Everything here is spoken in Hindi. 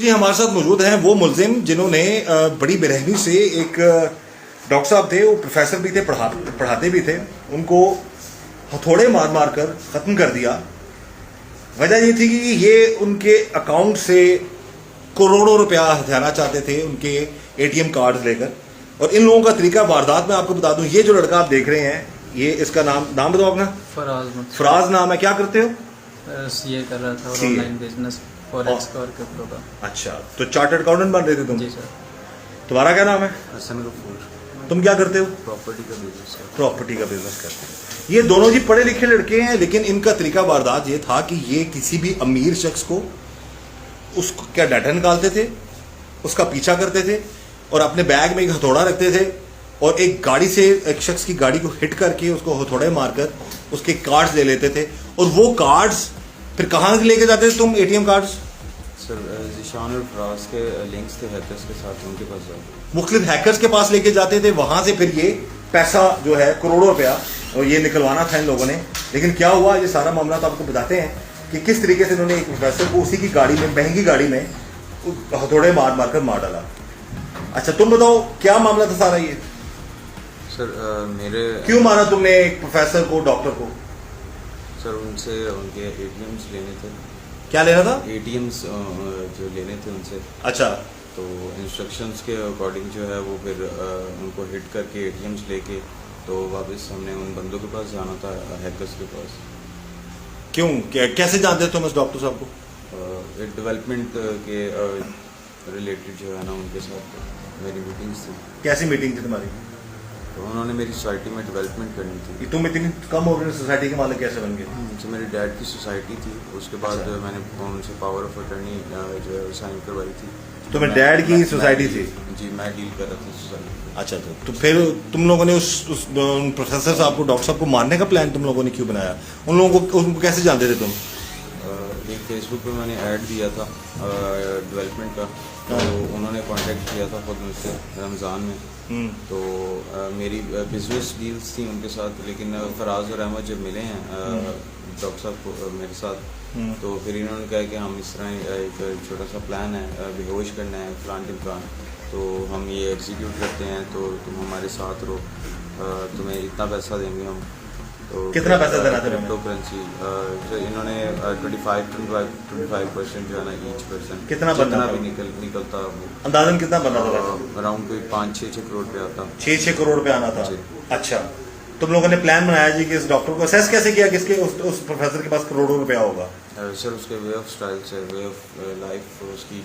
जी हमारे साथ मौजूद हैं वो मुलजिम जिन्होंने बड़ी बेरहमी से एक डॉक्टर साहब थे, वो प्रोफेसर भी थे, पढ़ाते भी थे, उनको हथौड़े मार मार कर ख़त्म कर दिया। वजह ये थी कि ये उनके अकाउंट से करोड़ों रुपया हथियाना चाहते थे, उनके एटीएम कार्ड लेकर। और इन लोगों का तरीका वारदात में आपको बता दूं, ये जो लड़का आप देख रहे हैं, ये इसका नाम बताओ अपना। फराज नाम है। क्या करते हो? सीए कर रहा था और ऑनलाइन बिजनेस फॉरेक्स और क्रिप्टो का। अच्छा, तो चार्टर्ड अकाउंटेंट बन रहे थे तुम? जी सर। तुम्हारा क्या नाम है? हसन गफूर। तुम क्या करते हो? प्रॉपर्टी का बिजनेस। प्रॉपर्टी का बिजनेस करते हैं। ये दोनों जी पढ़े लिखे लड़के हैं, लेकिन इनका तरीका वारदात ये था कि ये किसी भी अमीर शख्स को उसको क्या डाटा निकालते थे, उसका पीछा करते थे और अपने बैग में एक हथौड़ा रखते थे और एक गाड़ी से एक शख्स की गाड़ी को हिट करके उसको हथौड़े मारकर उसके कार्ड्स ले लेते थे। और वो कार्ड्स फिर कहाँ लेके जाते थे तुम, एटीएम कार्ड्स? सर ज़ीशान और फराज के लिंक्स थे हैकर्स के साथ, उनके पास जाते। मुख्तलिफ हैकर्स के पास लेके जाते थे, वहां से फिर ये पैसा जो है करोड़ों रुपया और ये निकलवाना था इन लोगों ने। लेकिन क्या हुआ, ये सारा मामला तो आपको बताते हैं कि किस तरीके से इन्होंने एक प्रोफेसर को उसी की गाड़ी में, महंगी गाड़ी में हथौड़े मार मार कर मार डाला। अच्छा तुम बताओ क्या मामला था सारा ये? सर मेरे क्यों मारा तुमने एक प्रोफेसर को, डॉक्टर को? सर उनसे उनके एटीएम्स लेने थे। क्या लेना था? एटीएम्स जो लेने थे उनसे। अच्छा, तो इंस्ट्रक्शंस के अकॉर्डिंग जो है वो फिर उनको हिट करके एटीएम्स लेके तो वापस हमने उन बंदों के पास जाना था, हैकर्स के पास। क्यों, कैसे जानते हो तुम इस डॉक्टर साहब को? एक डेवलपमेंट के रिलेटेड जो है ना उनके साथ मेरी मीटिंग्स थी। कैसी मीटिंग थी तुम्हारी? तो उन्होंने मेरी सोसाइटी में डेवलपमेंट करनी थी। कि तुम इतनी कम उम्र में सोसाइटी के मालिक कैसे बन गए? जो मेरे डैड की सोसाइटी थी, उसके बाद अच्छा। मैंने उनसे पावर ऑफ अटर्नी जो है साइन करवाई थी। तुम्हें डैड की सोसाइटी थी? जी, मैं डील कर रहा था सोसाइटी। अच्छा, तो फिर तुम लोगों ने उस प्रोफेसर साहब को, डॉक्टर साहब को मारने का प्लान तुम लोगों ने क्यों बनाया? उन लोगों को, उनको कैसे जानते थे तुम? एक फेसबुक पे मैंने ऐड दिया था डेवलपमेंट का, तो उन्होंने कांटेक्ट किया था खुद मुझसे रमज़ान में। तो मेरी बिजनेस डील्स थी उनके साथ, लेकिन फराज और अहमद जब मिले हैं डॉक्टर साहब को मेरे साथ, तो फिर इन्होंने कहा कि हम इस तरह एक छोटा सा प्लान है, बेहोश करना है फलान टिमकान, तो हम ये एग्जीक्यूट करते हैं, तो तुम हमारे साथ रहो, तुम्हें इतना पैसा देंगे हम। तो कितना पैसा देना था? क्रिप्टो करेंसी जो इन्होंने 25% जो है ना ईच पर्सन, कितना भी निकलता अंदाजन कितना बनना था? अराउंड कोई 5-6 करोड़ रुपया आता। 6 करोड़ रुपया आना था। अच्छा, तुम लोगों ने प्लान बनाया जी कि इस डॉक्टर को असेस कैसे किया किसके उस प्रोफेसर के पास करोड़ों रुपया होगा? सर उसके वे ऑफ स्टाइल से, वे ऑफ लाइफ, उसकी